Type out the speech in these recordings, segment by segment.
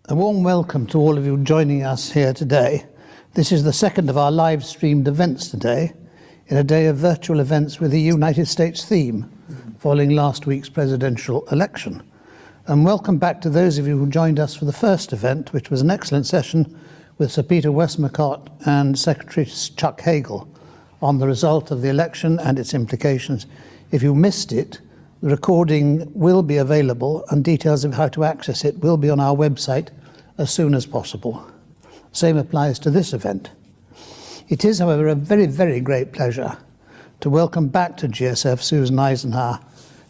A warm welcome to all of you joining us here today. This is the second of our live-streamed events today, in a day of virtual events with a United States theme, following last week's presidential election. And welcome back to those of you who joined us for the first event, which was an excellent session with Sir Peter Westmacott and Secretary Chuck Hagel on the result of the election and its implications. If you missed it, the recording will be available and details of how to access it will be on our website as soon as possible. Same applies to this event. It is, however, a very, very great pleasure to welcome back to GSF Susan Eisenhower,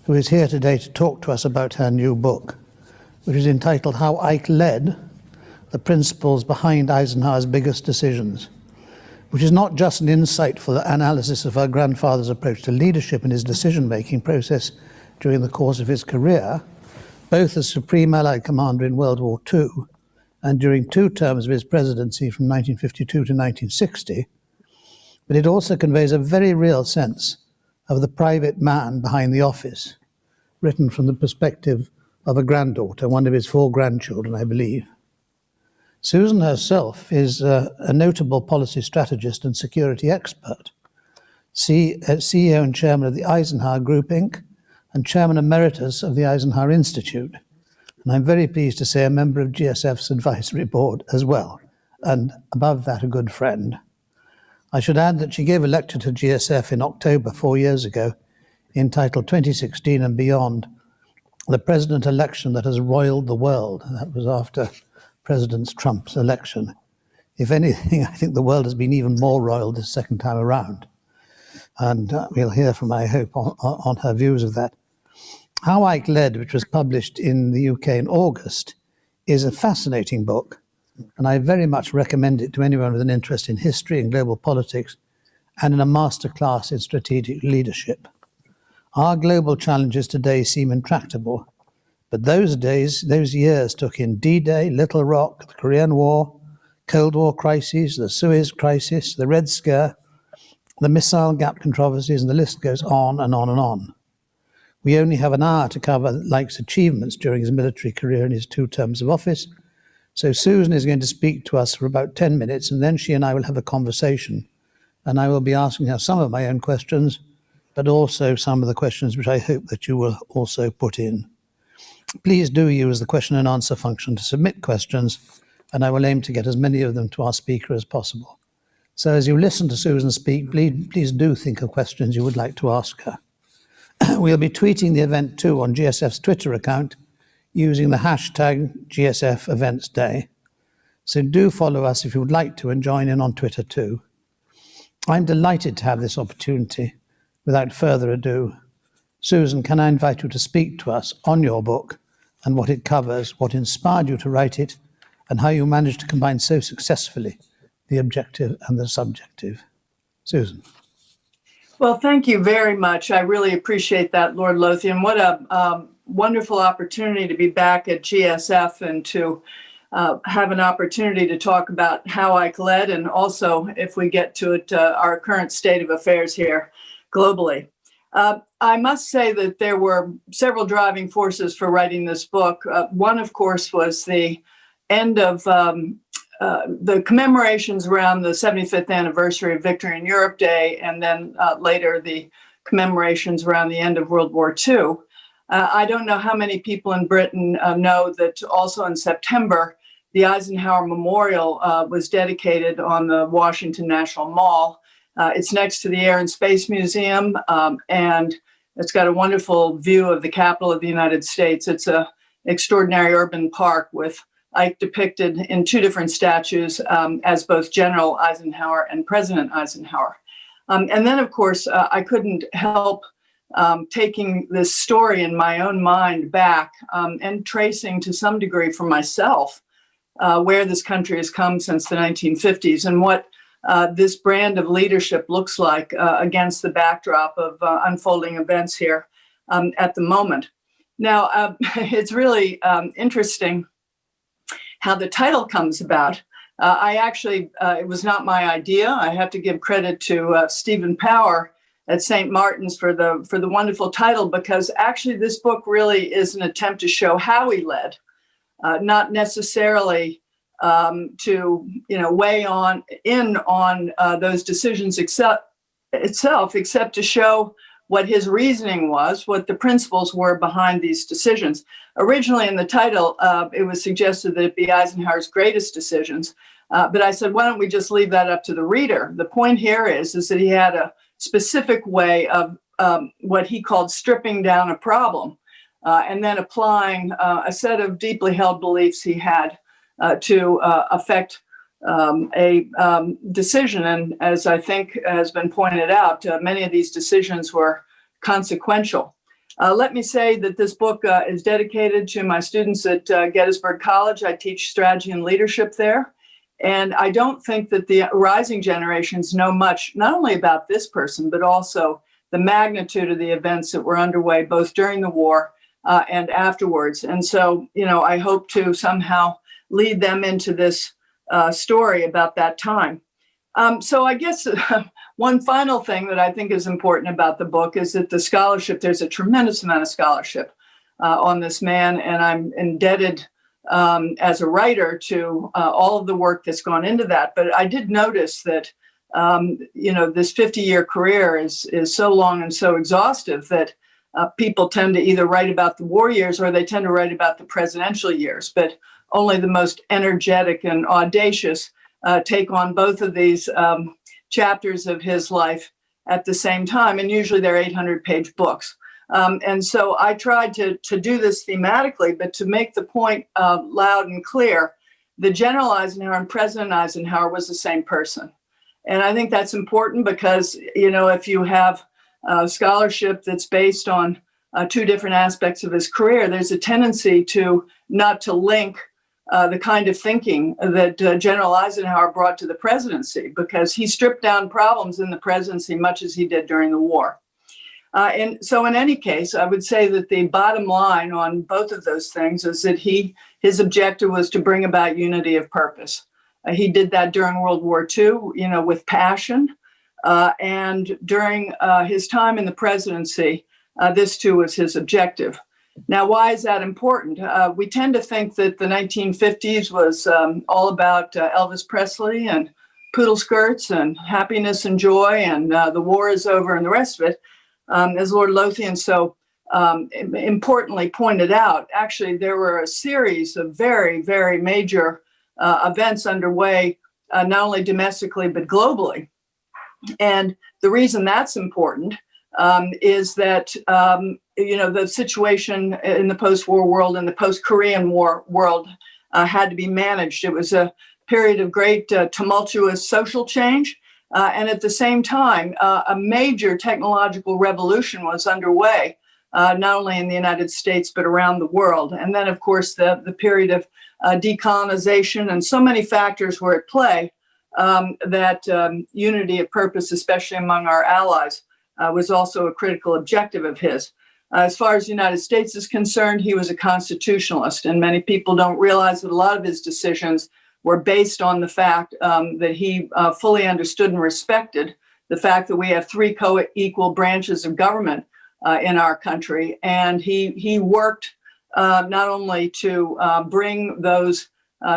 who is here today to talk to us about her new book, which is entitled How Ike Led, the Principles Behind Eisenhower's Biggest Decisions, which is not just an insightful analysis of her grandfather's approach to leadership and his decision-making process during the course of his career, both as Supreme Allied Commander in World War II and during 2 terms of his presidency from 1952 to 1960, but it also conveys a very real sense of the private man behind the office, written from the perspective of a granddaughter, one of his 4 grandchildren, I believe. Susan herself is a notable policy strategist and security expert, CEO and chairman of the Eisenhower Group, Inc., and chairman emeritus of the Eisenhower Institute. And I'm very pleased to say a member of GSF's advisory board as well, and above that, a good friend. I should add that she gave a lecture to GSF in October 4 years ago, entitled 2016 and Beyond, the president election that has roiled the world. That was after President Trump's election. If anything, I think the world has been even more roiled this second time around. And we'll hear from, I hope, on her views of that. How Ike Led, which was published in the UK in August, is a fascinating book, and I very much recommend it to anyone with an interest in history and global politics and in a masterclass in strategic leadership. Our global challenges today seem intractable, but those years took in D-Day, Little Rock, the Korean War, Cold War crises, the Suez crisis, the Red Scare, the missile gap controversies, and the list goes on and on and on. We only have an hour to cover Ike's achievements during his military career in his 2 terms of office. So Susan is going to speak to us for about 10 minutes, and then she and I will have a conversation. And I will be asking her some of my own questions, but also some of the questions which I hope that you will also put in. Please do use the question and answer function to submit questions, and I will aim to get as many of them to our speaker as possible. So as you listen to Susan speak, please do think of questions you would like to ask her. We'll be tweeting the event too on GSF's Twitter account using the hashtag GSF Events Day. So do follow us if you would like to and join in on Twitter too. I'm delighted to have this opportunity. Without further ado, Susan, can I invite you to speak to us on your book and what it covers, what inspired you to write it, and how you managed to combine so successfully the objective and the subjective. Susan. Well, thank you very much. I really appreciate that, Lord Lothian. What a wonderful opportunity to be back at GSF and to have an opportunity to talk about how Ike led, and also, if we get to it, our current state of affairs here globally. I must say that there were several driving forces for writing this book. One, of course, was the end of the commemorations around the 75th anniversary of Victory in Europe Day, and then later the commemorations around the end of World War II. I don't know how many people in Britain know that also in September, the Eisenhower Memorial was dedicated on the Washington National Mall. It's next to the Air and Space Museum, and it's got a wonderful view of the capital of the United States. It's an extraordinary urban park with Ike depicted in 2 different statues as both General Eisenhower and President Eisenhower. And then, of course, I couldn't help taking this story in my own mind back and tracing to some degree for myself where this country has come since the 1950s and what this brand of leadership looks like against the backdrop of unfolding events here at the moment. Now, it's really interesting how the title comes about. I actually, it was not my idea. I have to give credit to Stephen Power at St. Martin's for the wonderful title, because actually this book really is an attempt to show how he led not necessarily to weigh in on those decisions except to show what his reasoning was, what the principles were behind these decisions. Originally in the title, it was suggested that it be Eisenhower's greatest decisions. But I said, why don't we just leave that up to the reader? The point here is that he had a specific way of what he called stripping down a problem and then applying a set of deeply held beliefs he had to affect a decision. And as I think has been pointed out, many of these decisions were consequential. Let me say that this book is dedicated to my students at Gettysburg College. I teach strategy and leadership there. And I don't think that the rising generations know much, not only about this person, but also the magnitude of the events that were underway both during the war and afterwards. And so, I hope to somehow lead them into this story about that time. So I guess one final thing that I think is important about the book is that the scholarship, there's a tremendous amount of scholarship on this man, and I'm indebted as a writer to all of the work that's gone into that. But I did notice that, this 50-year career is so long and so exhaustive that people tend to either write about the war years or they tend to write about the presidential years. But only the most energetic and audacious take on both of these chapters of his life at the same time. And usually they're 800-page books. And so I tried to do this thematically, but to make the point loud and clear, the General Eisenhower and President Eisenhower was the same person. And I think that's important because, if you have scholarship that's based on two different aspects of his career, there's a tendency not to link the kind of thinking that General Eisenhower brought to the presidency, because he stripped down problems in the presidency much as he did during the war. And so in any case, I would say that the bottom line on both of those things is that his objective was to bring about unity of purpose. He did that during World War II, with passion. And during his time in the presidency, this too was his objective. Now, why is that important? We tend to think that the 1950s was all about Elvis Presley and poodle skirts and happiness and joy and the war is over and the rest of it. As Lord Lothian so importantly pointed out, actually, there were a series of very, very major events underway, not only domestically, but globally. And the reason that's important is that, the situation in the post-war world and the post-Korean War world had to be managed. It was a period of great tumultuous social change. And at the same time, a major technological revolution was underway, not only in the United States, but around the world. And then, of course, the period of decolonization and so many factors were at play that unity of purpose, especially among our allies, was also a critical objective of his. As far as the United States is concerned, he was a constitutionalist, and many people don't realize that a lot of his decisions were based on the fact that he fully understood and respected the fact that we have three co-equal branches of government in our country. And he worked not only to bring those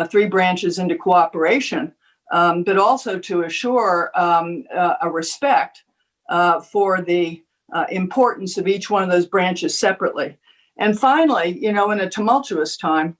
three branches into cooperation, but also to assure a respect for the importance of each one of those branches separately. And finally, in a tumultuous time,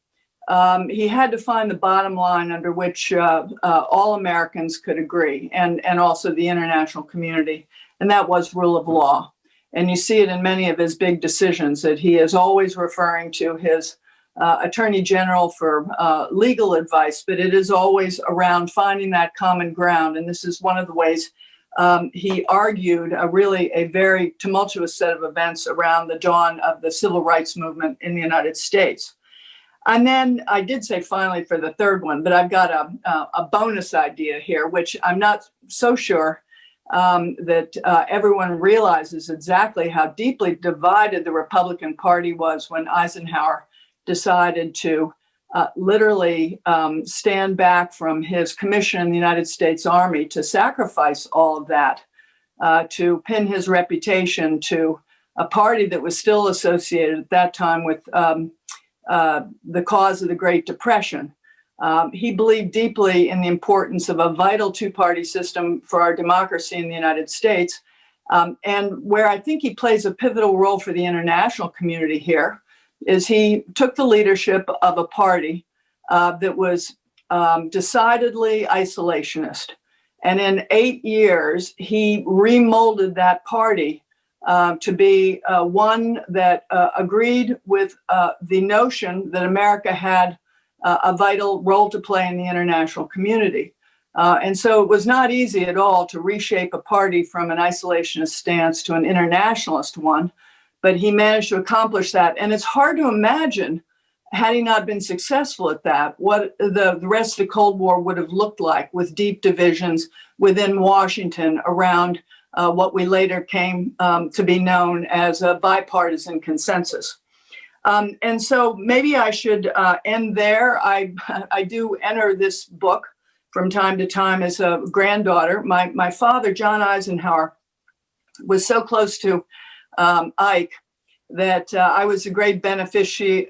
he had to find the bottom line under which all Americans could agree, and also the international community, and that was rule of law. And you see it in many of his big decisions that he is always referring to his attorney general for legal advice, but it is always around finding that common ground. And this is one of the ways he argued a very tumultuous set of events around the dawn of the civil rights movement in the United States. And then I did say finally for the third one, but I've got a bonus idea here, which I'm not so sure that everyone realizes exactly how deeply divided the Republican Party was when Eisenhower decided to literally stand back from his commission in the United States Army, to sacrifice all of that, to pin his reputation to a party that was still associated at that time with the cause of the Great Depression. He believed deeply in the importance of a vital two-party system for our democracy in the United States. And where I think he plays a pivotal role for the international community here is he took the leadership of a party that was decidedly isolationist. And in 8 years, he remolded that party to be one that agreed with the notion that America had a vital role to play in the international community. And so it was not easy at all to reshape a party from an isolationist stance to an internationalist one, but he managed to accomplish that. And it's hard to imagine, had he not been successful at that, what the rest of the Cold War would have looked like, with deep divisions within Washington around what we later came to be known as a bipartisan consensus. And so maybe I should end there. I do enter this book from time to time as a granddaughter. My father, John Eisenhower, was so close to Ike that I was a great beneficiary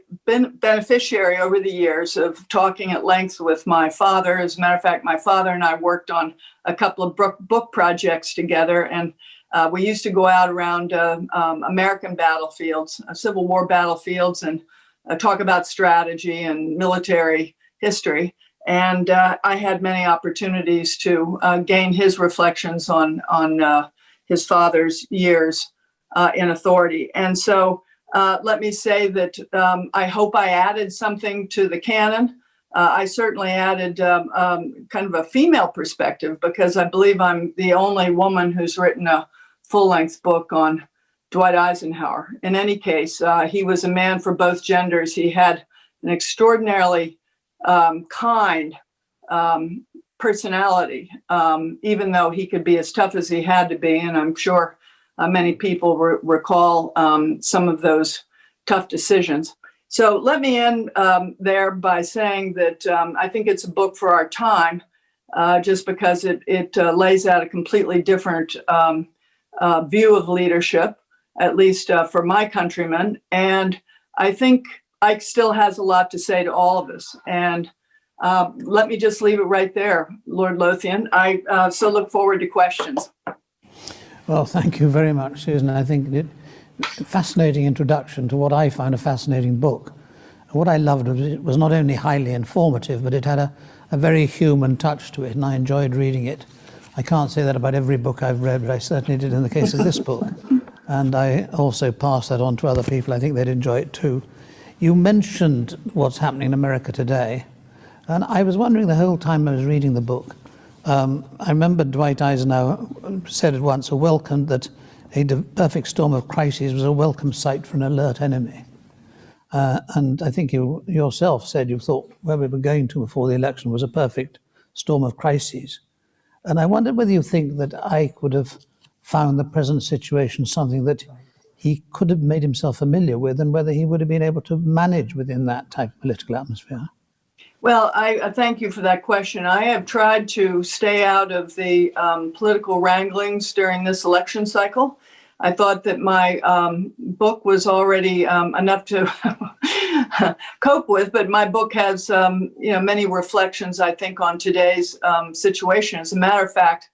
over the years of talking at length with my father. As a matter of fact, my father and I worked on a couple of book projects together, and we used to go out around American battlefields, Civil War battlefields, and talk about strategy and military history. And I had many opportunities to gain his reflections on his father's years in authority. And so let me say that I hope I added something to the canon. I certainly added kind of a female perspective, because I believe I'm the only woman who's written a full-length book on Dwight Eisenhower. In any case, he was a man for both genders. He had an extraordinarily kind personality, even though he could be as tough as he had to be. And I'm sure many people recall some of those tough decisions. So let me end there by saying that I think it's a book for our time, just because it lays out a completely different view of leadership, at least for my countrymen. And I think Ike still has a lot to say to all of us. And let me just leave it right there, Lord Lothian. I so look forward to questions. Well, thank you very much, Susan. I think it fascinating introduction to what I found a fascinating book. What I loved was it was not only highly informative, but it had a very human touch to it, and I enjoyed reading it. I can't say that about every book I've read, but I certainly did in the case of this book. And I also passed that on to other people. I think they'd enjoy it too. You mentioned what's happening in America today, and I was wondering the whole time I was reading the book. I remember Dwight Eisenhower said it once, that a perfect storm of crises was a welcome sight for an alert enemy. And I think you yourself said you thought where we were going to before the election was a perfect storm of crises. And I wondered whether you think that Ike would have found the present situation something that he could have made himself familiar with, and whether he would have been able to manage within that type of political atmosphere. Well, I thank you for that question. I have tried to stay out of the political wranglings during this election cycle. I thought that my book was already enough to cope with, but my book has many reflections, I think, on today's situation. As a matter of fact,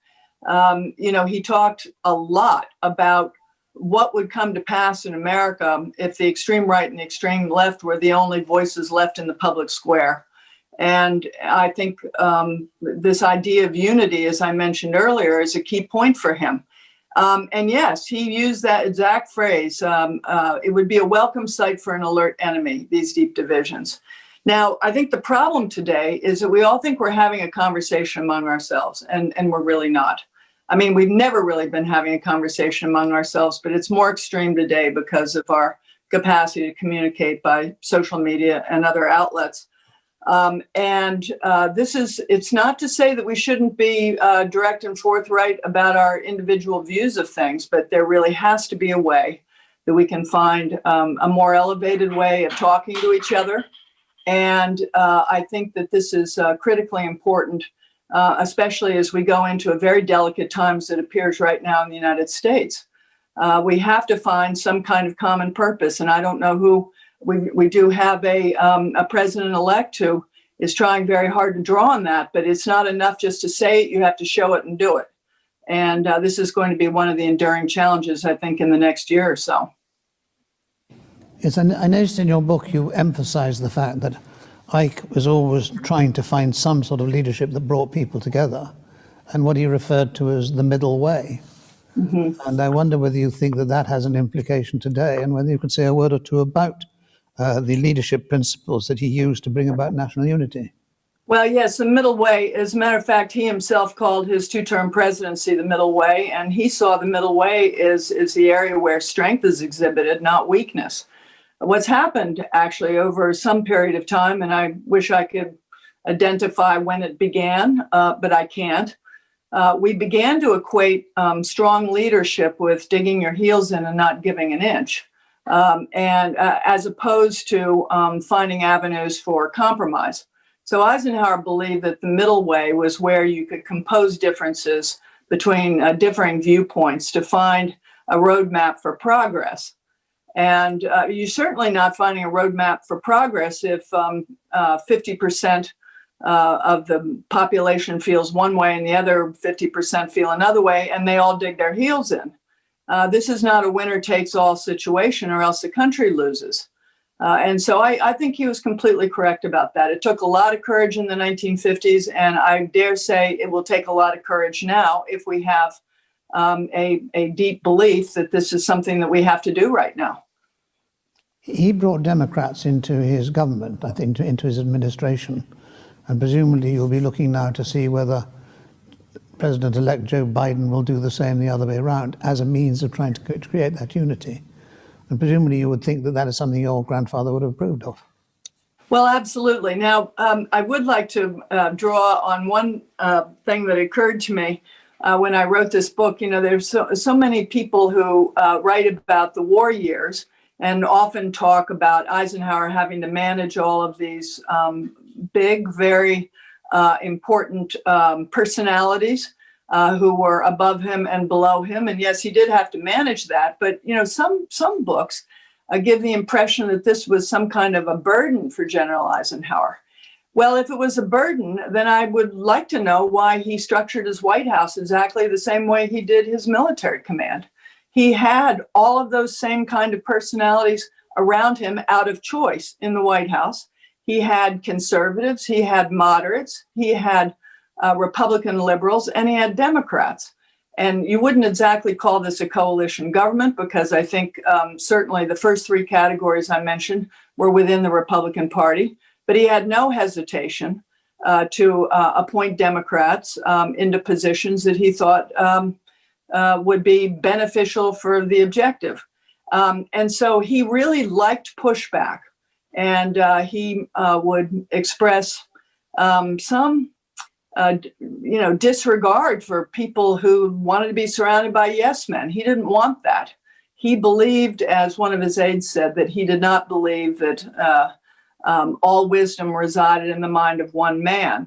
he talked a lot about what would come to pass in America if the extreme right and the extreme left were the only voices left in the public square. And I think this idea of unity, as I mentioned earlier, is a key point for him. And yes, he used that exact phrase. It would be a welcome sight for an alert enemy, these deep divisions. Now, I think the problem today is that we all think we're having a conversation among ourselves, and we're really not. I mean, we've never really been having a conversation among ourselves, but it's more extreme today because of our capacity to communicate by social media and other outlets. It's not to say that we shouldn't be direct and forthright about our individual views of things, but there really has to be a way that we can find a more elevated way of talking to each other. And I think that this is critically important, especially as we go into a very delicate times that appears right now in the United States. We have to find some kind of common purpose, and I don't know who we do have a president-elect who is trying very hard to draw on that, but it's not enough just to say it. You have to show it and do it. And this is going to be one of the enduring challenges, I think, in the next year or so. Yes, I noticed in your book you emphasize the fact that Ike was always trying to find some sort of leadership that brought people together, and what he referred to as the middle way. Mm-hmm. And I wonder whether you think that that has an implication today, and whether you could say a word or two about the leadership principles that he used to bring about national unity. Well, yes, the middle way. As a matter of fact, he himself called his two-term presidency the middle way, and he saw the middle way is the area where strength is exhibited, not weakness. What's happened actually over some period of time, and I wish I could identify when it began, but I can't. We began to equate strong leadership with digging your heels in and not giving an inch, and as opposed to finding avenues for compromise. So Eisenhower believed that the middle way was where you could compose differences between differing viewpoints to find a roadmap for progress. And you're certainly not finding a roadmap for progress if 50% of the population feels one way and the other 50% feel another way, and they all dig their heels in. This is not a winner-takes-all situation, or else the country loses. And so I think he was completely correct about that. It took a lot of courage in the 1950s, and I dare say it will take a lot of courage now if we have a deep belief that this is something that we have to do right now. He brought Democrats into his government, I think, into his administration, and presumably you'll be looking now to see whether President-elect Joe Biden will do the same the other way around as a means of trying to create that unity. And presumably you would think that that is something your grandfather would have approved of. Well, absolutely. Now, I would like to draw on one thing that occurred to me when I wrote this book. You know, there's so many people who write about the war years and often talk about Eisenhower having to manage all of these big, very important personalities who were above him and below him. And yes, he did have to manage that. But, you know, some books give the impression that this was some kind of a burden for General Eisenhower. Well, if it was a burden, then I would like to know why he structured his White House exactly the same way he did his military command. He had all of those same kind of personalities around him out of choice in the White House. He had conservatives, he had moderates, he had Republican liberals, and he had Democrats. And you wouldn't exactly call this a coalition government, because I think certainly the first three categories I mentioned were within the Republican Party. But he had no hesitation to appoint Democrats into positions that he thought would be beneficial for the objective. And so he really liked pushback, and he would express some disregard for people who wanted to be surrounded by yes men. He didn't want that. He believed, as one of his aides said, that he did not believe that all wisdom resided in the mind of one man.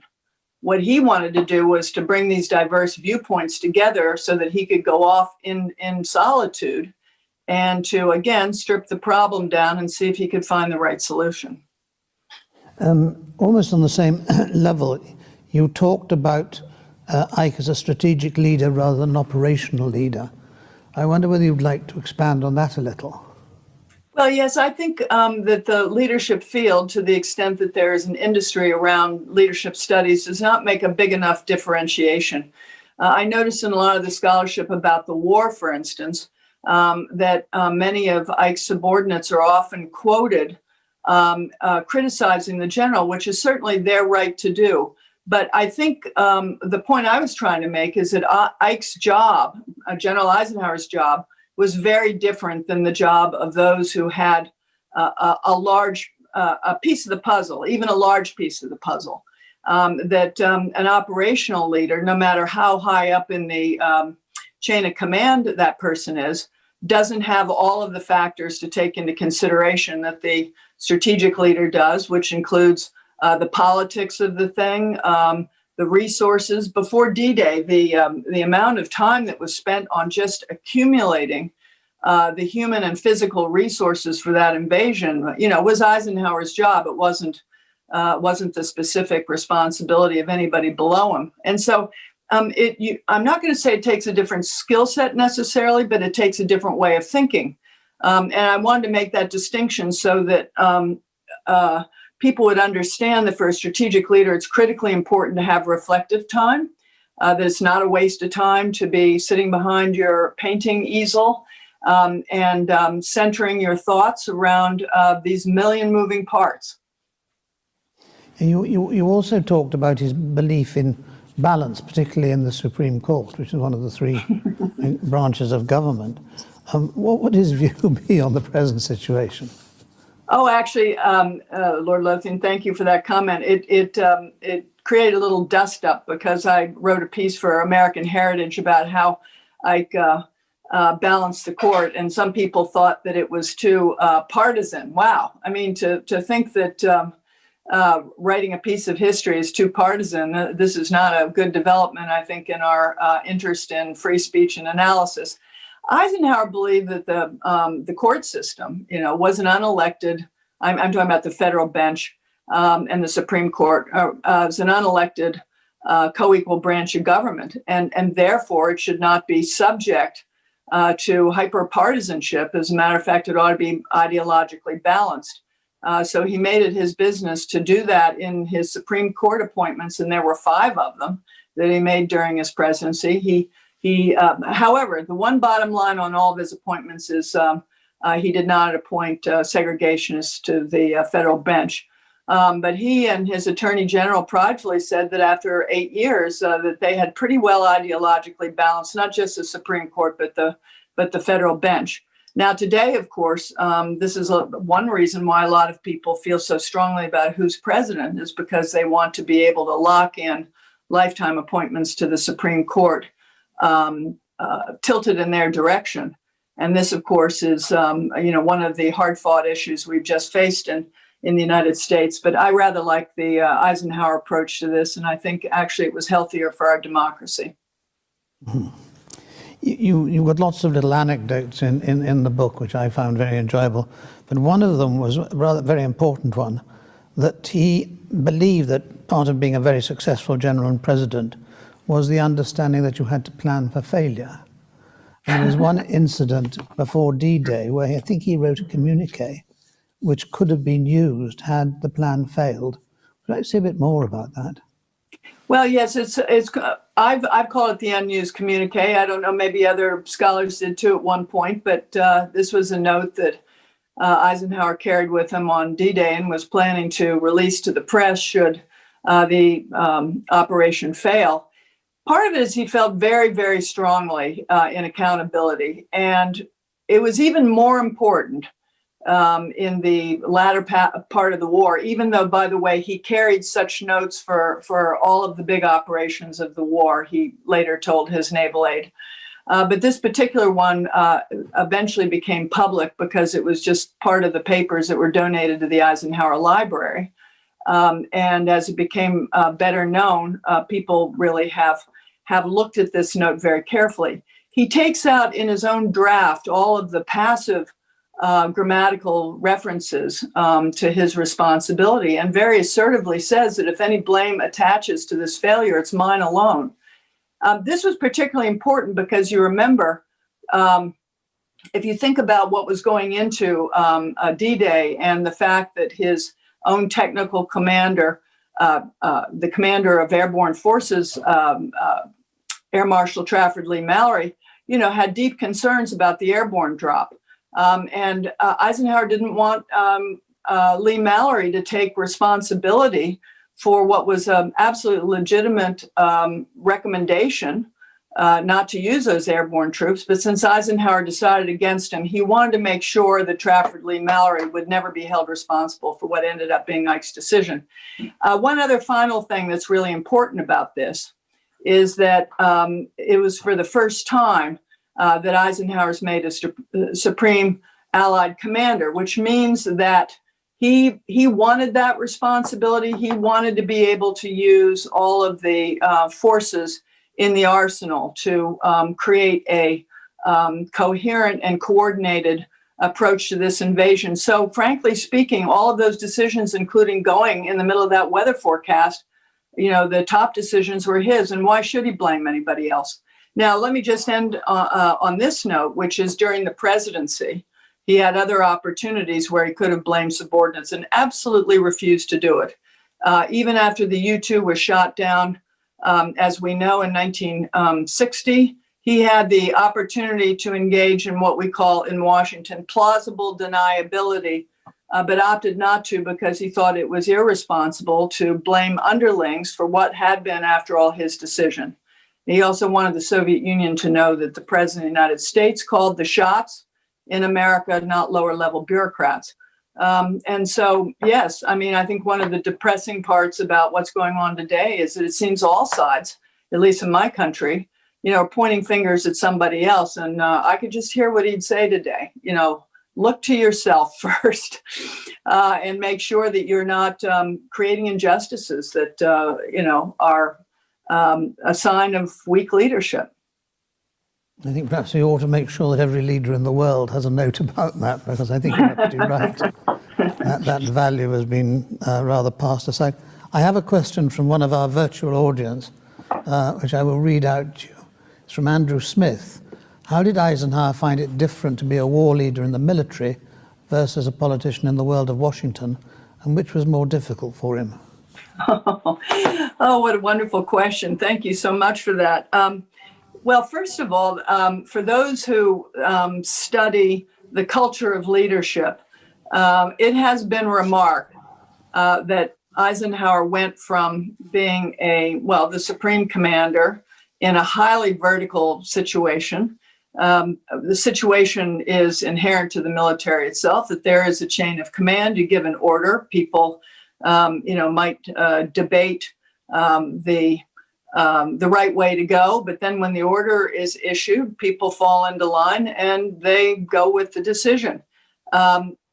What he wanted to do was to bring these diverse viewpoints together so that he could go off in solitude and to, again, strip the problem down and see if he could find the right solution. Almost on the same level, you talked about Ike as a strategic leader rather than an operational leader. I wonder whether you'd like to expand on that a little. Well, yes, I think that the leadership field, to the extent that there is an industry around leadership studies, does not make a big enough differentiation. I noticed in a lot of the scholarship about the war, for instance, that many of Ike's subordinates are often quoted criticizing the general, which is certainly their right to do. But I think the point I was trying to make is that Ike's job, General Eisenhower's job, was very different than the job of those who had a large piece of the puzzle, even a large piece of the puzzle. That an operational leader, no matter how high up in the chain of command that person is, doesn't have all of the factors to take into consideration that the strategic leader does, which includes the politics of the thing, the resources. Before D-Day, the amount of time that was spent on just accumulating the human and physical resources for that invasion, was Eisenhower's job. It wasn't the specific responsibility of anybody below him. And so I'm not going to say it takes a different skill set necessarily, but it takes a different way of thinking. And I wanted to make that distinction so that people would understand that for a strategic leader, it's critically important to have reflective time, that it's not a waste of time to be sitting behind your painting easel and centering your thoughts around these million moving parts. And you also talked about his belief in balance, particularly in the Supreme Court, which is one of the three branches of government. What would his view be on the present situation? Oh, actually, Lord Lothian, thank you for that comment. It created a little dust up because I wrote a piece for American Heritage about how Ike balanced the court, and some people thought that it was too partisan. Wow. I mean, to think that writing a piece of history is too partisan, this is not a good development, I think, in our interest in free speech and analysis. Eisenhower believed that the court system, was an unelected, I'm talking about the federal bench and the Supreme Court, was an unelected co-equal branch of government, and therefore it should not be subject to hyper-partisanship. As a matter of fact, it ought to be ideologically balanced. So he made it his business to do that in his Supreme Court appointments, and there were 5 of them that he made during his presidency. However, the one bottom line on all of his appointments is he did not appoint segregationists to the federal bench. But he and his attorney general pridefully said that after 8 years, that they had pretty well ideologically balanced not just the Supreme Court, but the federal bench. Now, today, of course, this is one reason why a lot of people feel so strongly about who's president is because they want to be able to lock in lifetime appointments to the Supreme Court tilted in their direction. And this, of course, is one of the hard-fought issues we've just faced in the United States. But I rather like the Eisenhower approach to this, and I think actually it was healthier for our democracy. Mm-hmm. You got lots of little anecdotes in the book, which I found very enjoyable. But one of them was a rather very important one, that he believed that part of being a very successful general and president was the understanding that you had to plan for failure. And there was one incident before D-Day where I think he wrote a communique which could have been used had the plan failed. Would I say a bit more about that? Well, yes, I've called it the unused communique. I don't know, maybe other scholars did too at one point, but this was a note that Eisenhower carried with him on D-Day and was planning to release to the press should the operation fail. Part of it is he felt very, very strongly in accountability, and it was even more important in the latter part of the war, even though, by the way, he carried such notes for all of the big operations of the war, he later told his naval aide. But this particular one eventually became public because it was just part of the papers that were donated to the Eisenhower Library. And as it became better known, people really have looked at this note very carefully. He takes out in his own draft all of the passive grammatical references to his responsibility, and very assertively says that if any blame attaches to this failure, it's mine alone. This was particularly important because you remember, if you think about what was going into D-Day and the fact that his own technical commander, the commander of airborne forces, Air Marshal Trafford Leigh-Mallory, had deep concerns about the airborne drop. And Eisenhower didn't want Leigh-Mallory to take responsibility for what was an absolutely legitimate recommendation not to use those airborne troops. But since Eisenhower decided against him, he wanted to make sure that Trafford Leigh-Mallory would never be held responsible for what ended up being Ike's decision. One other final thing that's really important about this is that it was for the first time that Eisenhower's made a Supreme Allied Commander, which means that he wanted that responsibility. He wanted to be able to use all of the forces in the arsenal to create a coherent and coordinated approach to this invasion. So frankly speaking, all of those decisions, including going in the middle of that weather forecast, the top decisions were his, and why should he blame anybody else? Now, let me just end on this note, which is during the presidency, he had other opportunities where he could have blamed subordinates and absolutely refused to do it. Even after the U-2 was shot down, as we know, in 1960, he had the opportunity to engage in what we call in Washington plausible deniability, but opted not to because he thought it was irresponsible to blame underlings for what had been, after all, his decision. He also wanted the Soviet Union to know that the President of the United States called the shots in America, not lower-level bureaucrats. And so, yes, I think one of the depressing parts about what's going on today is that it seems all sides, at least in my country, are pointing fingers at somebody else. And I could just hear what he'd say today. Look to yourself first and make sure that you're not creating injustices that, are a sign of weak leadership. I think perhaps we ought to make sure that every leader in the world has a note about that, because I think you're absolutely right. That value has been rather passed aside. I have a question from one of our virtual audience, which I will read out to you. It's from Andrew Smith. How did Eisenhower find it different to be a war leader in the military versus a politician in the world of Washington, and which was more difficult for him? Oh, what a wonderful question. Thank you so much for that. Well, first of all, for those who study the culture of leadership, it has been remarked that Eisenhower went from being the supreme commander in a highly vertical situation. The situation is inherent to the military itself, that there is a chain of command. You give an order, people might debate the right way to go, but then when the order is issued, people fall into line and they go with the decision.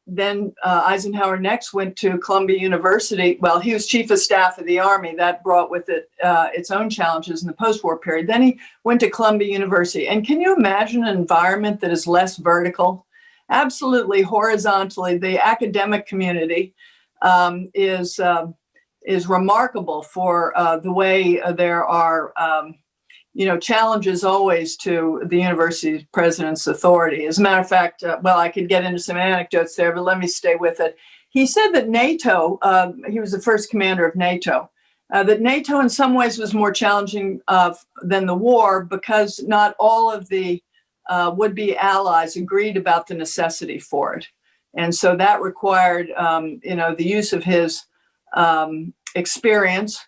Then Eisenhower next went to Columbia University. Well, he was chief of staff of the Army. That brought with it its own challenges in the post-war period. Then he went to Columbia University. And can you imagine an environment that is less vertical? Absolutely horizontally, the academic community is remarkable for the way there are challenges always to the university president's authority. As a matter of fact, I could get into some anecdotes there, but let me stay with it. He said that NATO, he was the first commander of NATO, that NATO in some ways was more challenging than the war because not all of the would-be allies agreed about the necessity for it. And so that required, the use of his experience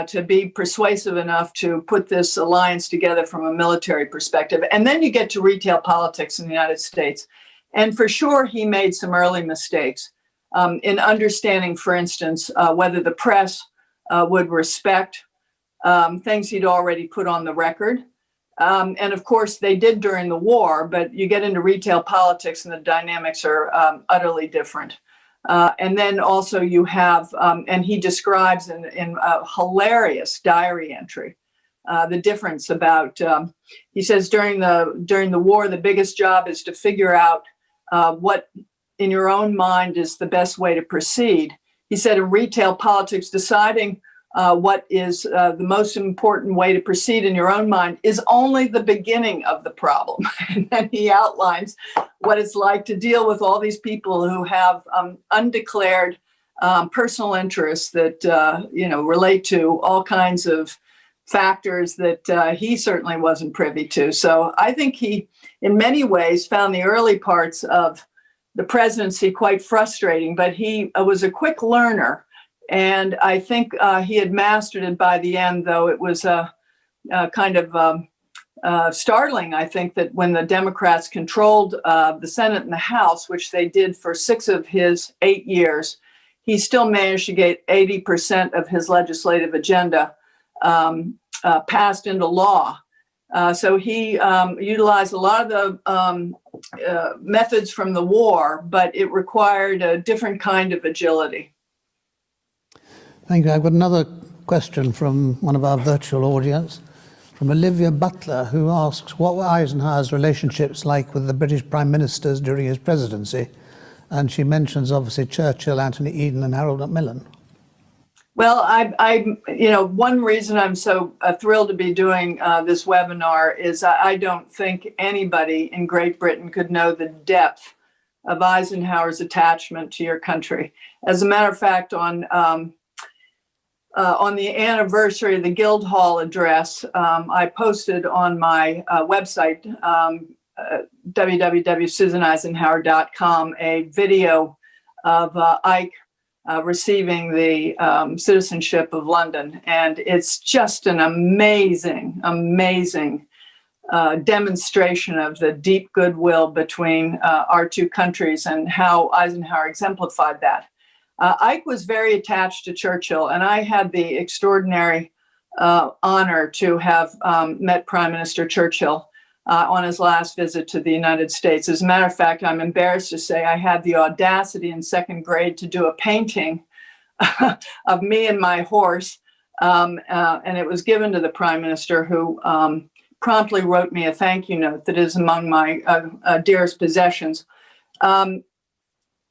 to be persuasive enough to put this alliance together from a military perspective. And then you get to retail politics in the United States. And for sure, he made some early mistakes in understanding, for instance, whether the press would respect things he'd already put on the record. And of course, they did during the war, but you get into retail politics and the dynamics are utterly different. And then also you have, and he describes in a hilarious diary entry, the difference about, he says during the war, the biggest job is to figure out what in your own mind is the best way to proceed. He said in retail politics, deciding what is the most important way to proceed in your own mind is only the beginning of the problem. And then he outlines what it's like to deal with all these people who have undeclared personal interests that, relate to all kinds of factors that he certainly wasn't privy to. So I think he, in many ways, found the early parts of the presidency quite frustrating, but he was a quick learner. And I think he had mastered it by the end, though it was kind of startling, I think, that when the Democrats controlled the Senate and the House, which they did for 6 of his 8 years, he still managed to get 80% of his legislative agenda passed into law. So he utilized a lot of the methods from the war, but it required a different kind of agility. Thank you. I've got another question from one of our virtual audience. from Olivia Butler, who asks, what were Eisenhower's relationships like with the British prime ministers during his presidency? And she mentions, obviously, Churchill, Anthony Eden, and Harold Macmillan. Well, one reason I'm so thrilled to be doing this webinar is I don't think anybody in Great Britain could know the depth of Eisenhower's attachment to your country. As a matter of fact, on the anniversary of the Guildhall address, I posted on my website, www.susaneisenhower.com, a video of Ike receiving the citizenship of London. And it's just an amazing, amazing demonstration of the deep goodwill between our two countries and how Eisenhower exemplified that. Ike was very attached to Churchill, and I had the extraordinary honor to have met Prime Minister Churchill on his last visit to the United States. As a matter of fact, I'm embarrassed to say I had the audacity in second grade to do a painting of me and my horse, and it was given to the Prime Minister, who promptly wrote me a thank you note that is among my dearest possessions. On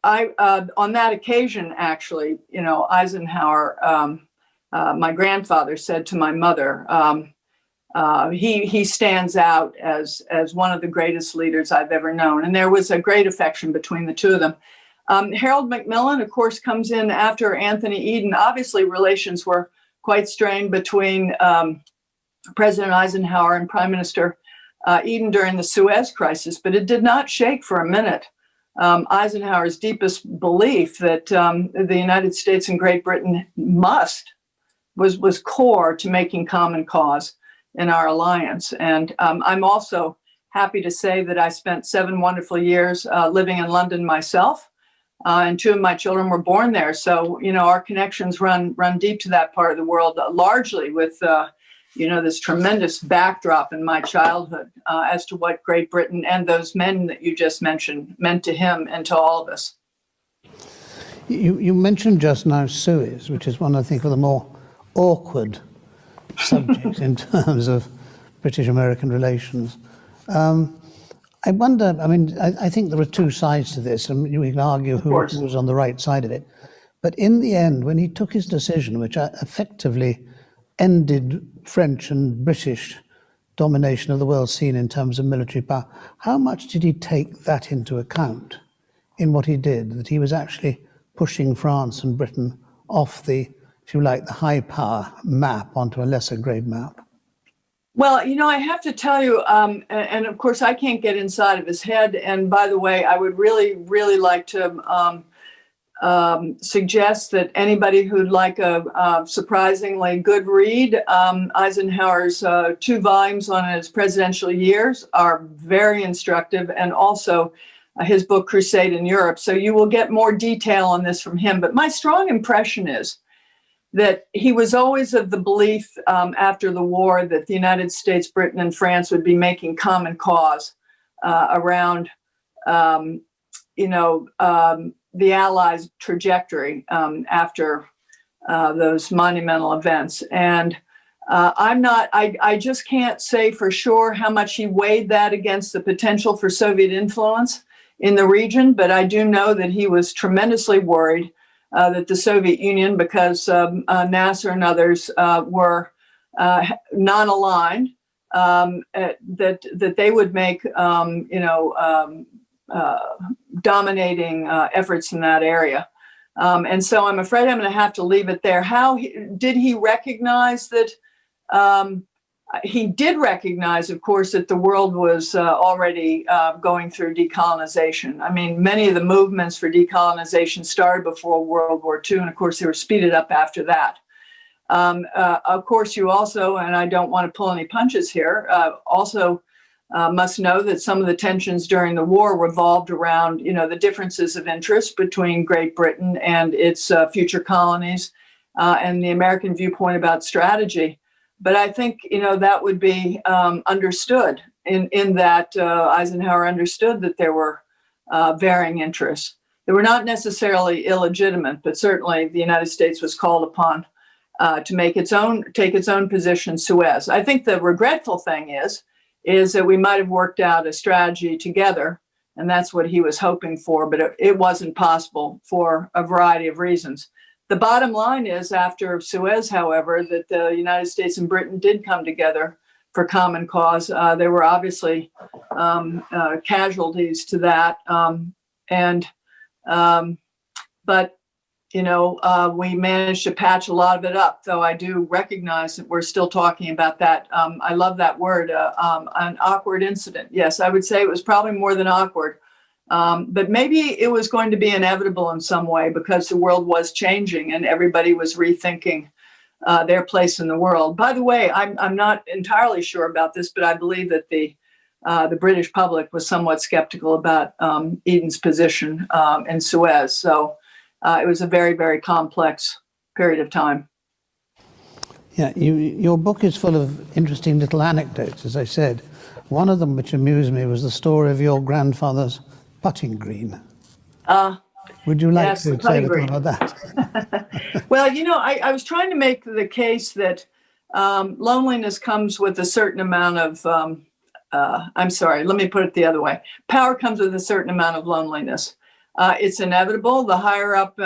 that occasion, actually, Eisenhower, my grandfather, said to my mother, he stands out as one of the greatest leaders I've ever known. And there was a great affection between the two of them. Harold Macmillan, of course, comes in after Anthony Eden. Obviously, relations were quite strained between President Eisenhower and Prime Minister Eden during the Suez Crisis, but it did not shake for a minute Eisenhower's deepest belief that the United States and Great Britain was core to making common cause in our alliance. And I'm also happy to say that I spent 7 wonderful years living in London myself, and 2 of my children were born there. So, our connections run deep to that part of the world, largely with this tremendous backdrop in my childhood as to what Great Britain and those men that you just mentioned meant to him and to all of us. You mentioned just now Suez, which is one, I think, of the more awkward subjects in terms of British-American relations. I wonder, I think there are 2 sides to this, and we can argue who was on the right side of it. But in the end, when he took his decision, which effectively ended French and British domination of the world scene in terms of military power, how much did he take that into account in what he did, that he was actually pushing France and Britain off the, if you like, the high power map onto a lesser grade map? Well, I have to tell you, and of course I can't get inside of his head. And by the way, I would really, really like to suggest that anybody who'd like a surprisingly good read, Eisenhower's 2 volumes on his presidential years are very instructive, and also his book Crusade in Europe. So you will get more detail on this from him. But my strong impression is that he was always of the belief after the war that the United States, Britain, and France would be making common cause around, the Allies' trajectory after those monumental events. And I just can't say for sure how much he weighed that against the potential for Soviet influence in the region, but I do know that he was tremendously worried that the Soviet Union, because Nasser and others were non-aligned, that they would make dominating efforts in that area. And so I'm afraid I'm going to have to leave it there. Did he recognize that? He did recognize, of course, that the world was already going through decolonization. I mean, many of the movements for decolonization started before World War II, and of course, they were speeded up after that. Of course, you also, and I don't want to pull any punches here, also must know that some of the tensions during the war revolved around, the differences of interest between Great Britain and its future colonies and the American viewpoint about strategy. But I think, that would be understood in that Eisenhower understood that there were varying interests. They were not necessarily illegitimate, but certainly the United States was called upon to take its own position, Suez. I think the regretful thing is that we might have worked out a strategy together, and that's what he was hoping for, but it wasn't possible for a variety of reasons. The bottom line is, after Suez, however, that the United States and Britain did come together for common cause. There were obviously casualties to that, but we managed to patch a lot of it up, though I do recognize that we're still talking about that. I love that word, an awkward incident. Yes, I would say it was probably more than awkward, but maybe it was going to be inevitable in some way because the world was changing and everybody was rethinking their place in the world. By the way, I'm not entirely sure about this, but I believe that the British public was somewhat skeptical about Eden's position in Suez. So it was a very, very complex period of time. Yeah, your book is full of interesting little anecdotes, as I said. One of them which amused me was the story of your grandfather's putting green. Would you like to say a little about that? Well, I was trying to make the case that loneliness comes with a certain amount of, I'm sorry, let me put it the other way. Power comes with a certain amount of loneliness. It's inevitable. The higher up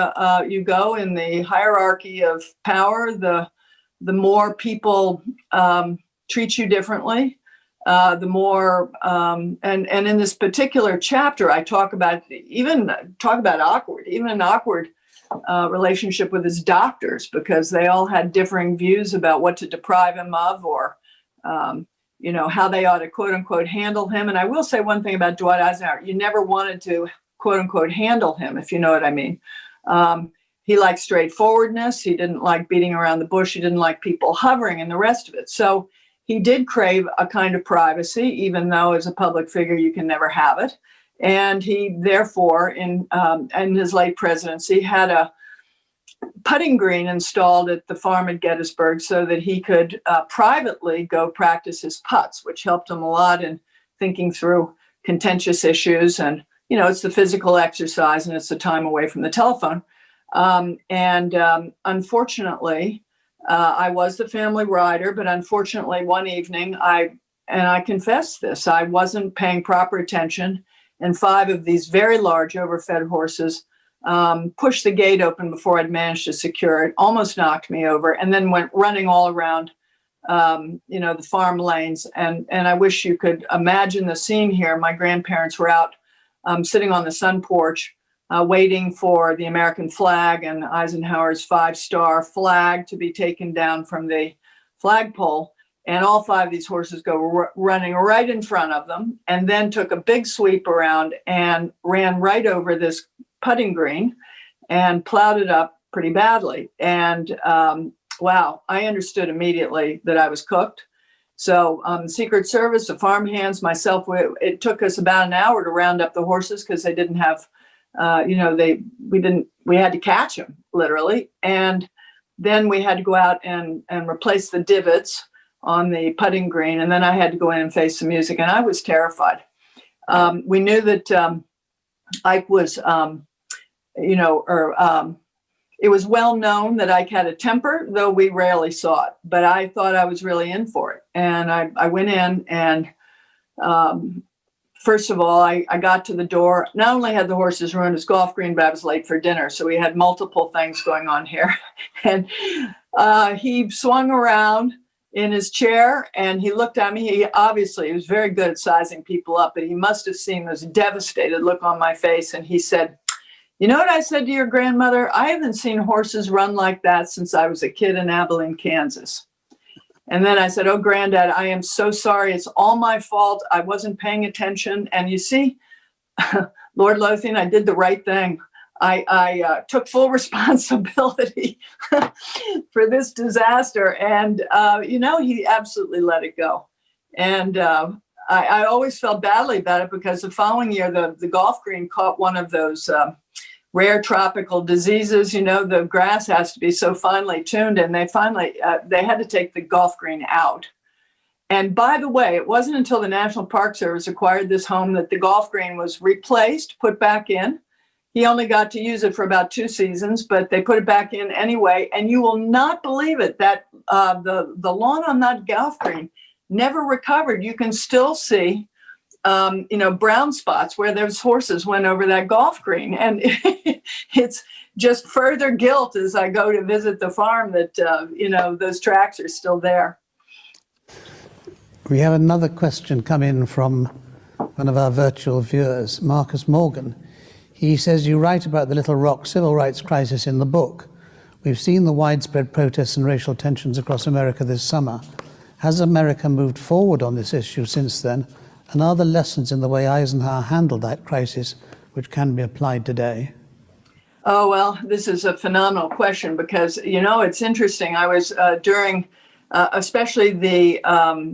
you go in the hierarchy of power, the more people treat you differently. The more, and in this particular chapter, I talk about awkward, even an awkward relationship with his doctors, because they all had differing views about what to deprive him of, or how they ought to quote unquote handle him. And I will say one thing about Dwight Eisenhower: you never wanted to quote unquote handle him, if you know what I mean. He liked straightforwardness. He didn't like beating around the bush. He didn't like people hovering and the rest of it. So he did crave a kind of privacy, even though as a public figure, you can never have it. And he therefore, in his late presidency, had a putting green installed at the farm at Gettysburg so that he could privately go practice his putts, which helped him a lot in thinking through contentious issues. And, it's the physical exercise and it's the time away from the telephone. Unfortunately, I was the family rider, but unfortunately one evening I confess this, I wasn't paying proper attention, and 5 of these very large overfed horses pushed the gate open before I'd managed to secure it, almost knocked me over, and then went running all around the farm lanes. And I wish you could imagine the scene here. My grandparents were out sitting on the sun porch, waiting for the American flag and Eisenhower's 5-star flag to be taken down from the flagpole. And all 5 of these horses go running right in front of them, and then took a big sweep around and ran right over this putting green and plowed it up pretty badly. And wow, I understood immediately that I was cooked. So the Secret Service, the farmhands, myself, it took us about an hour to round up the horses because they didn't have we had to catch them literally. And then we had to go out and replace the divots on the putting green. And then I had to go in and face the music, and I was terrified. We knew that Ike was, it was well known that Ike had a temper, though we rarely saw it, but I thought I was really in for it. And I went in, and first of all, I got to the door. Not only had the horses ruined his golf green, but I was late for dinner. So we had multiple things going on here. And he swung around in his chair and he looked at me. He was very good at sizing people up, but he must have seen this devastated look on my face. And he said, "You know what I said to your grandmother? I haven't seen horses run like that since I was a kid in Abilene, Kansas." And then I said, "Oh, Granddad, I am so sorry. It's all my fault. I wasn't paying attention. And you see, Lord Lothian, I did the right thing. I took full responsibility for this disaster." And, he absolutely let it go. And I always felt badly about it because the following year, the golf green caught one of those rare tropical diseases. The grass has to be so finely tuned, and they had to take the golf green out. And by the way, it wasn't until the National Park Service acquired this home that the golf green was replaced, put back in. he only got to use it for about 2 seasons, but they put it back in anyway. And you will not believe it that the lawn on that golf green never recovered. You can still see, brown spots where those horses went over that golf green. And it's just further guilt as I go to visit the farm that, those tracks are still there. We have another question come in from one of our virtual viewers, Marcus Morgan. He says, you write about the Little Rock civil rights crisis in the book. We've seen the widespread protests and racial tensions across America this summer. Has America moved forward on this issue since then? And are there lessons in the way Eisenhower handled that crisis which can be applied today? Oh, well, this is a phenomenal question because, it's interesting. I was during especially the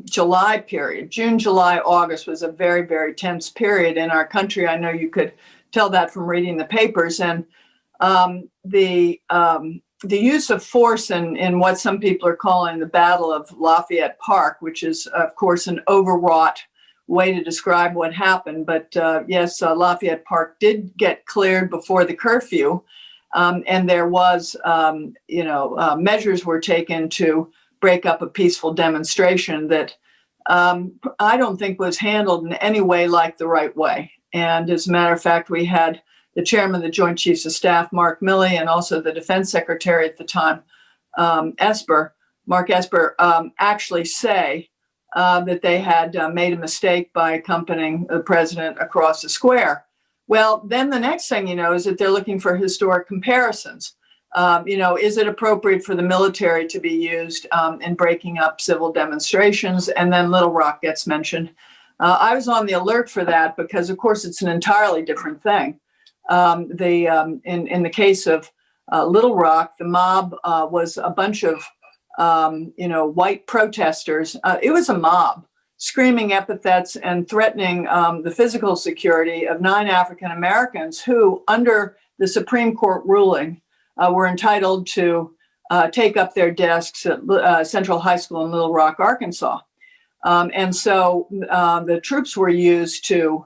July period, June, July, August was a very, very tense period in our country. I know you could tell that from reading the papers. And the use of force in what some people are calling the Battle of Lafayette Park, which is, of course, an overwrought way to describe what happened. But yes, Lafayette Park did get cleared before the curfew. And there was, measures were taken to break up a peaceful demonstration that I don't think was handled in any way like the right way. And as a matter of fact, we had the chairman of the Joint Chiefs of Staff, Mark Milley, and also the defense secretary at the time, Mark Esper, actually say that they had made a mistake by accompanying the president across the square. Well, then the next thing you know is that they're looking for historic comparisons. Is it appropriate for the military to be used in breaking up civil demonstrations? And then Little Rock gets mentioned. I was on the alert for that because, of course, it's an entirely different thing. In the case of Little Rock, the mob was a bunch of white protesters. It was a mob screaming epithets and threatening the physical security of 9 African Americans who, under the Supreme Court ruling, were entitled to take up their desks at Central High School in Little Rock, Arkansas. And so the troops were used to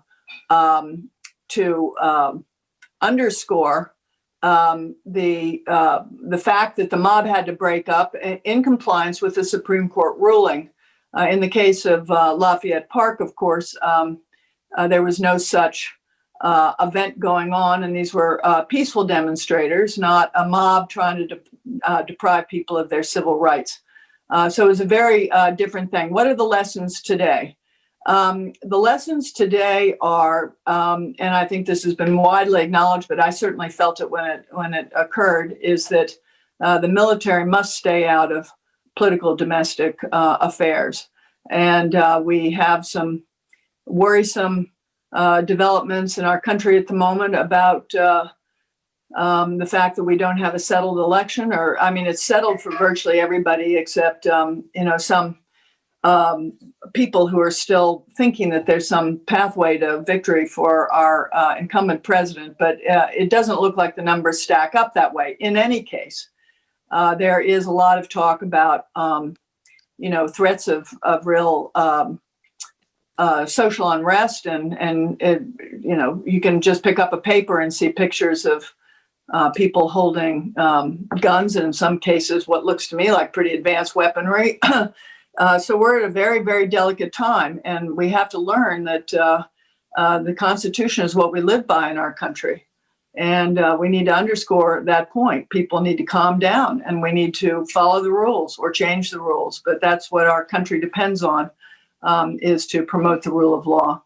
underscore the fact that the mob had to break up in compliance with the Supreme Court ruling. In the case of Lafayette Park, of course, there was no such event going on, and these were peaceful demonstrators, not a mob trying to deprive people of their civil rights. So it was a very different thing. What are the lessons today? The lessons today are, and I think this has been widely acknowledged, but I certainly felt it when it occurred, is that the military must stay out of political domestic affairs. And we have some worrisome developments in our country at the moment about the fact that we don't have a settled election, it's settled for virtually everybody except, some people who are still thinking that there's some pathway to victory for our incumbent president, but it doesn't look like the numbers stack up that way. In any case, there is a lot of talk about, threats of real social unrest, and you can just pick up a paper and see pictures of people holding guns, and in some cases, what looks to me like pretty advanced weaponry. So we're at a very, very delicate time, and we have to learn that the Constitution is what we live by in our country. And we need to underscore that point. People need to calm down, and we need to follow the rules or change the rules. But that's what our country depends on, is to promote the rule of law.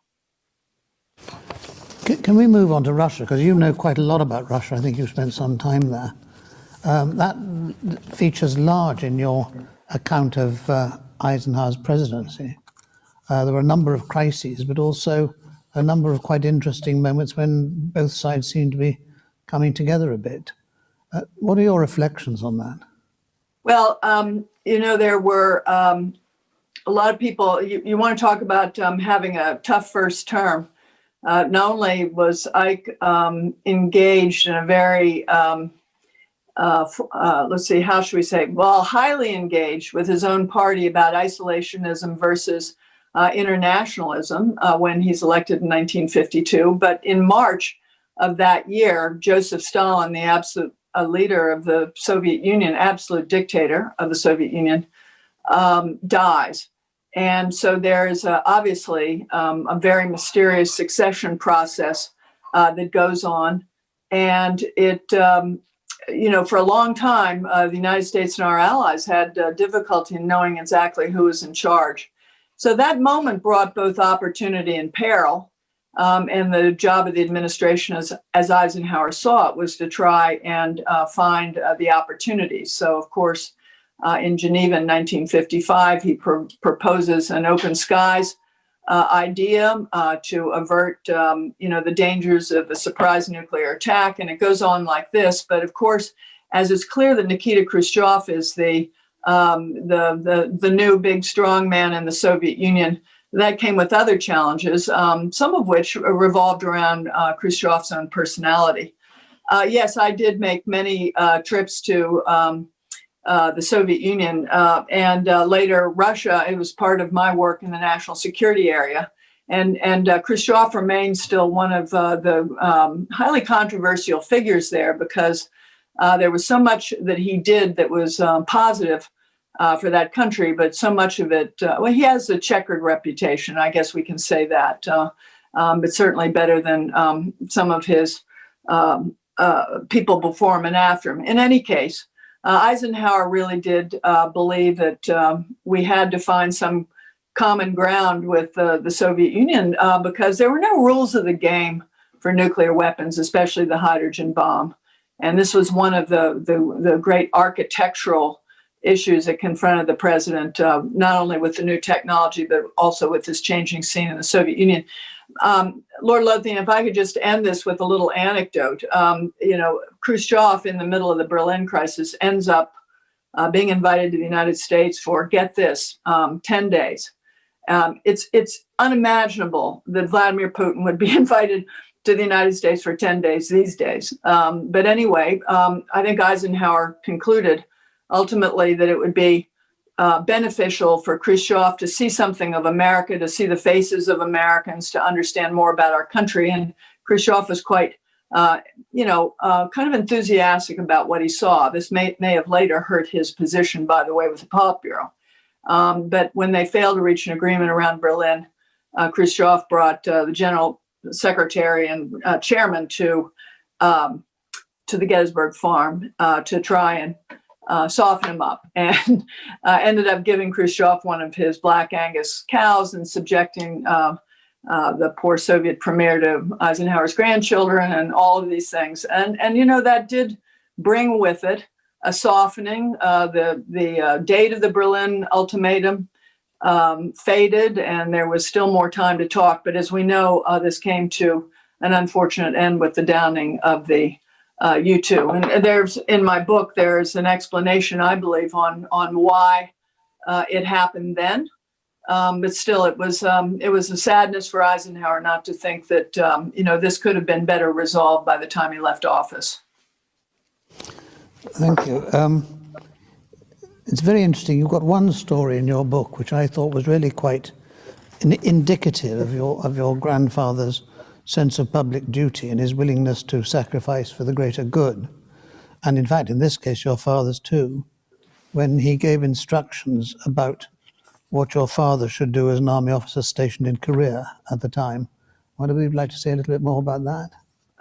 Can we move on to Russia? Because you know quite a lot about Russia. I think you've spent some time there. That features large in your account of Eisenhower's presidency. There were a number of crises, but also a number of quite interesting moments when both sides seemed to be coming together a bit. What are your reflections on that? Well, there were a lot of people, you want to talk about having a tough first term. Not only was Ike engaged in a very, highly engaged with his own party about isolationism versus internationalism when he's elected in 1952. But in March of that year, Joseph Stalin, the absolute leader of the Soviet Union, absolute dictator of the Soviet Union, dies. And so there's obviously a very mysterious succession process that goes on. And it, for a long time, the United States and our allies had difficulty in knowing exactly who was in charge. So that moment brought both opportunity and peril. And the job of the administration, as Eisenhower saw it, was to try and find the opportunities. So, of course, in Geneva in 1955, he proposes an open skies idea to avert, the dangers of a surprise nuclear attack. And it goes on like this. But of course, as it's clear that Nikita Khrushchev is the new big strong man in the Soviet Union, that came with other challenges, some of which revolved around Khrushchev's own personality. Yes, I did make many trips to the Soviet Union and later Russia. It was part of my work in the national security area. And Khrushchev remains still one of the highly controversial figures there because there was so much that he did that was positive for that country, but so much of it, he has a checkered reputation. I guess we can say that, but certainly better than some of his people before him and after him. In any case, Eisenhower really did believe that we had to find some common ground with the Soviet Union because there were no rules of the game for nuclear weapons, especially the hydrogen bomb. And this was one of the great architectural issues that confronted the president, not only with the new technology, but also with this changing scene in the Soviet Union. Lord Lothian, if I could just end this with a little anecdote. Khrushchev, in the middle of the Berlin crisis, ends up being invited to the United States for, get this, 10 days. It's unimaginable that Vladimir Putin would be invited to the United States for 10 days these days. But anyway, I think Eisenhower concluded ultimately that it would be beneficial for Khrushchev to see something of America, to see the faces of Americans, to understand more about our country. And Khrushchev was quite, kind of enthusiastic about what he saw. This may have later hurt his position, by the way, with the Politburo. But when they failed to reach an agreement around Berlin, Khrushchev brought the general secretary and chairman to the Gettysburg Farm to try and soften him up, and ended up giving Khrushchev one of his Black Angus cows and subjecting the poor Soviet premier to Eisenhower's grandchildren and all of these things. And that did bring with it a softening. The date of the Berlin ultimatum faded, and there was still more time to talk. But as we know, this came to an unfortunate end with the downing of the U-2. And there's, in my book, there's an explanation, I believe, on why it happened then. But still, it was a sadness for Eisenhower not to think that, this could have been better resolved by the time he left office. Thank you. It's very interesting. You've got one story in your book which I thought was really quite indicative of your grandfather's sense of public duty and his willingness to sacrifice for the greater good. And in fact, in this case, your father's too, when he gave instructions about what your father should do as an army officer stationed in Korea at the time. Would you like to say a little bit more about that?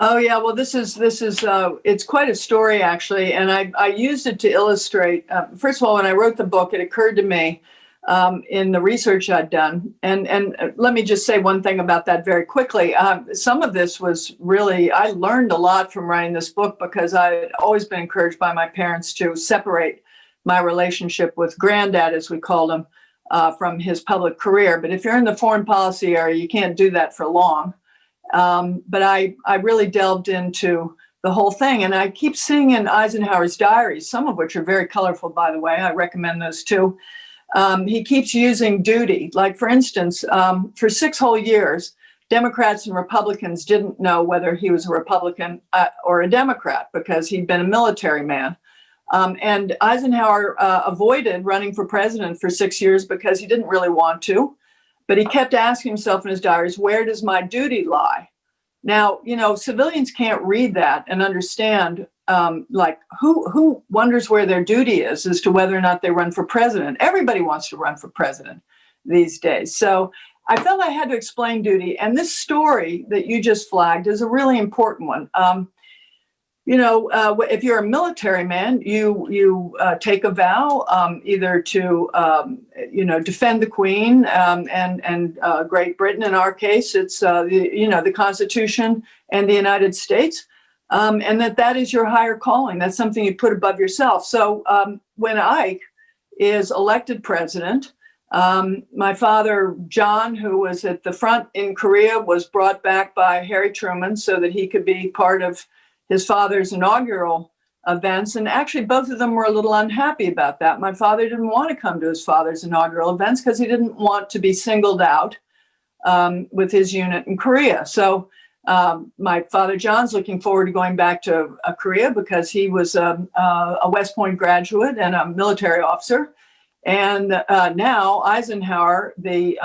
Oh yeah, well, this is it's quite a story actually, and I used it to illustrate. First of all, when I wrote the book, it occurred to me in the research I'd done, and let me just say one thing about that very quickly. Some of this was really, I learned a lot from writing this book because I had always been encouraged by my parents to separate my relationship with Granddad, as we called him, from his public career. But if you're in the foreign policy area, you can't do that for long. But I really delved into the whole thing. And I keep seeing in Eisenhower's diaries, some of which are very colorful, by the way. I recommend those too. He keeps using duty. Like, for instance, for 6 whole years, Democrats and Republicans didn't know whether he was a Republican or a Democrat because he'd been a military man. And Eisenhower avoided running for president for 6 years because he didn't really want to. But he kept asking himself in his diaries, where does my duty lie? Now, civilians can't read that and understand, like who wonders where their duty is as to whether or not they run for president. Everybody wants to run for president these days. So I felt I had to explain duty. And this story that you just flagged is a really important one. If you're a military man, you take a vow either to defend the Queen and Great Britain. In our case, it's the Constitution and the United States, and that is your higher calling. That's something you put above yourself. So when Ike is elected president, my father John, who was at the front in Korea, was brought back by Harry Truman so that he could be part of his father's inaugural events. And actually, both of them were a little unhappy about that. My father didn't want to come to his father's inaugural events because he didn't want to be singled out with his unit in Korea. So my father John's looking forward to going back to Korea because he was a West Point graduate and a military officer. And now Eisenhower, the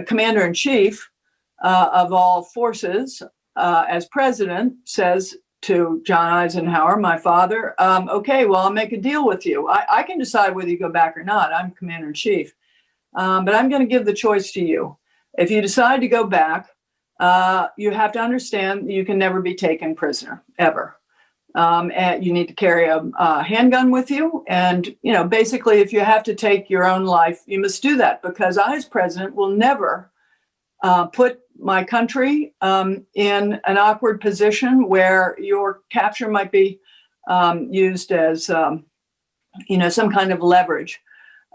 commander-in-chief of all forces, as president, says to John Eisenhower, my father, okay, well, I'll make a deal with you. I can decide whether you go back or not. I'm commander-in-chief. But I'm going to give the choice to you. If you decide to go back, you have to understand you can never be taken prisoner, ever. And you need to carry a handgun with you. And, basically, if you have to take your own life, you must do that, because I, as president, will never put my country in an awkward position where your capture might be used as, some kind of leverage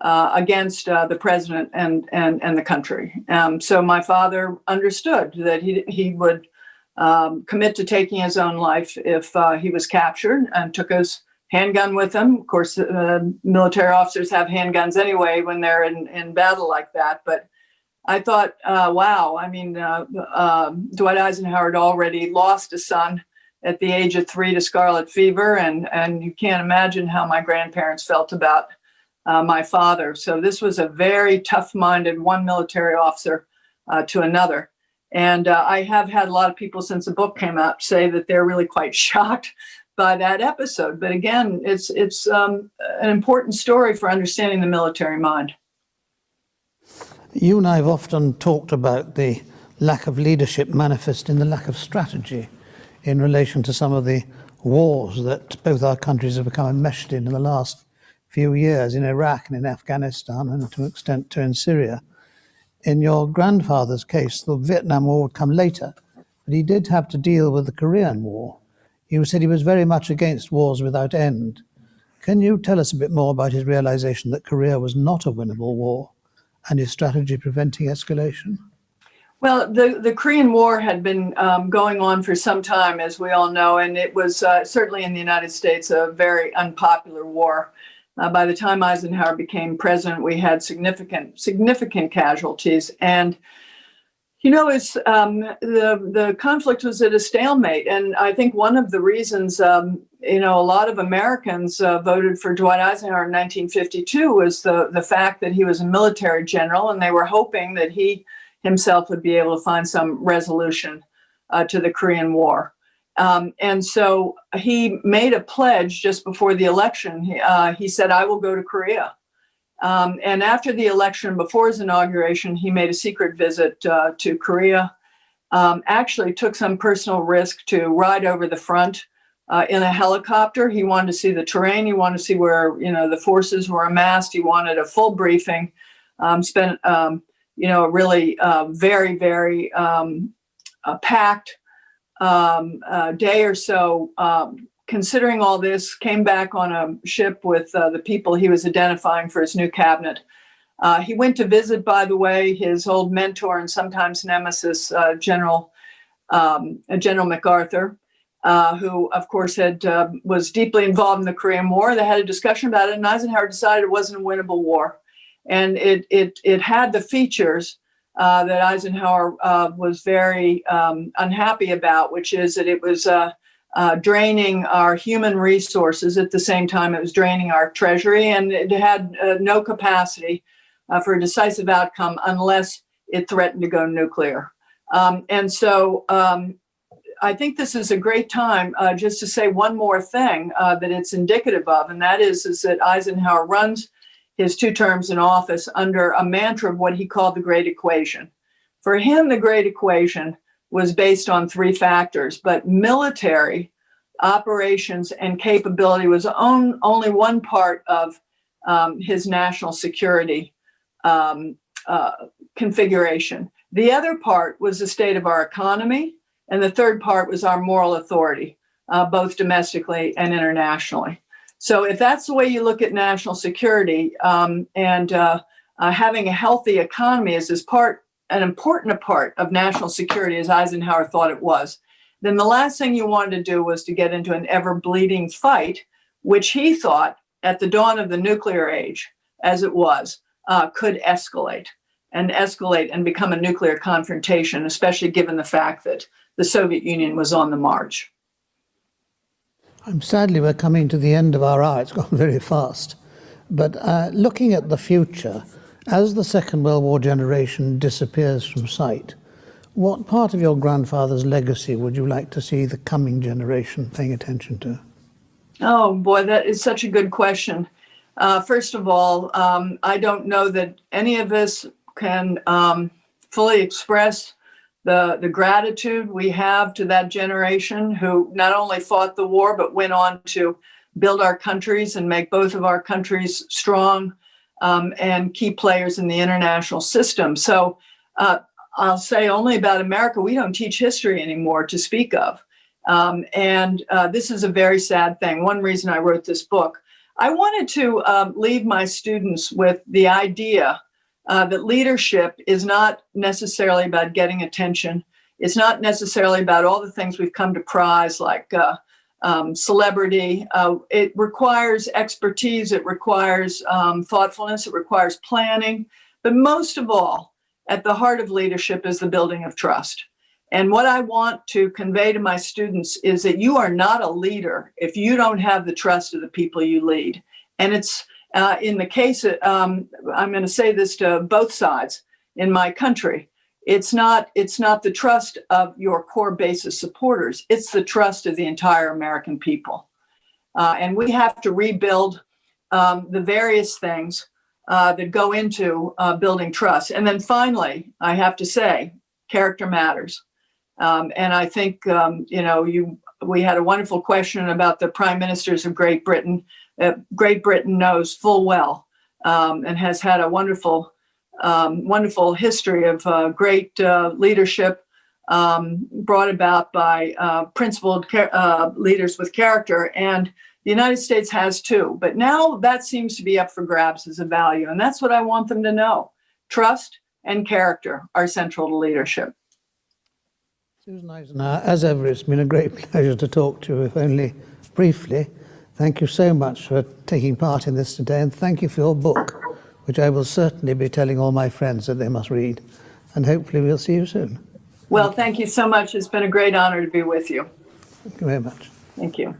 against the president and the country. So my father understood that he would commit to taking his own life if he was captured, and took his handgun with him. Of course, military officers have handguns anyway when they're in battle like that. But I thought, wow, I mean, Dwight Eisenhower had already lost a son at the age of 3 to scarlet fever. And you can't imagine how my grandparents felt about my father. So this was a very tough-minded one military officer to another. And I have had a lot of people since the book came out say that they're really quite shocked by that episode. But again, it's an important story for understanding the military mind. You and I have often talked about the lack of leadership manifest in the lack of strategy in relation to some of the wars that both our countries have become enmeshed in the last few years, in Iraq and in Afghanistan, and to an extent too in Syria. In your grandfather's case, the Vietnam War would come later, but he did have to deal with the Korean War. You said he was very much against wars without end. Can you tell us a bit more about his realization that Korea was not a winnable war, and his strategy preventing escalation? Well, the Korean War had been going on for some time, as we all know, and it was certainly in the United States a very unpopular war. By the time Eisenhower became president, we had significant casualties. And, it's, the conflict was at a stalemate. And I think one of the reasons, a lot of Americans voted for Dwight Eisenhower in 1952 was the fact that he was a military general, and they were hoping that he himself would be able to find some resolution to the Korean War. And so he made a pledge just before the election. He said, I will go to Korea. And after the election, before his inauguration, he made a secret visit to Korea, actually took some personal risk to ride over the front in a helicopter. He wanted to see the terrain. He wanted to see where, the forces were amassed. He wanted a full briefing, spent, a really very, very packed day or so, considering all this, came back on a ship with the people he was identifying for his new cabinet. He went to visit, by the way, his old mentor and sometimes nemesis, General MacArthur, who, of course, was deeply involved in the Korean War. They had a discussion about it, and Eisenhower decided it wasn't a winnable war. And it had the features that Eisenhower was very unhappy about, which is that it was draining our human resources. At the same time, it was draining our treasury, and it had no capacity for a decisive outcome unless it threatened to go nuclear. And so I think this is a great time just to say one more thing that it's indicative of, and that is that Eisenhower runs his 2 terms in office under a mantra of what he called the Great Equation. For him, the Great Equation was based on 3 factors, but military operations and capability was only one part of his national security configuration. The other part was the state of our economy, and the third part was our moral authority, both domestically and internationally. So if that's the way you look at national security, and having a healthy economy is an important part of national security, as Eisenhower thought it was, then the last thing you wanted to do was to get into an ever-bleeding fight, which he thought at the dawn of the nuclear age, as it was, could escalate and become a nuclear confrontation, especially given the fact that the Soviet Union was on the march. Sadly, we're coming to the end of our hour. It's gone very fast. But looking at the future, as the Second World War generation disappears from sight, what part of your grandfather's legacy would you like to see the coming generation paying attention to? Oh, boy, that is such a good question. First of all, I don't know that any of us can fully express the gratitude we have to that generation who not only fought the war, but went on to build our countries and make both of our countries strong and key players in the international system. So I'll say only about America, we don't teach history anymore to speak of. And this is a very sad thing. One reason I wrote this book, I wanted to leave my students with the idea that leadership is not necessarily about getting attention. It's not necessarily about all the things we've come to prize, like celebrity. It requires expertise. It requires thoughtfulness. It requires planning. But most of all, at the heart of leadership is the building of trust. And what I want to convey to my students is that you are not a leader if you don't have the trust of the people you lead. And it's in the case, I'm going to say this to both sides in my country. It's not the trust of your core base of supporters. It's the trust of the entire American people. And we have to rebuild the various things that go into building trust. And then finally, I have to say, character matters. And I think, we had a wonderful question about the prime ministers of Great Britain. Great Britain knows full well and has had a wonderful history of great leadership brought about by principled leaders with character. And the United States has too. But now that seems to be up for grabs as a value. And that's what I want them to know. Trust and character are central to leadership. Susan Eisenhower, as ever, it's been a great pleasure to talk to you, if only briefly. Thank you so much for taking part in this today, and thank you for your book, which I will certainly be telling all my friends that they must read, and hopefully we'll see you soon. Well, thank you so much. It's been a great honor to be with you. Thank you very much. Thank you.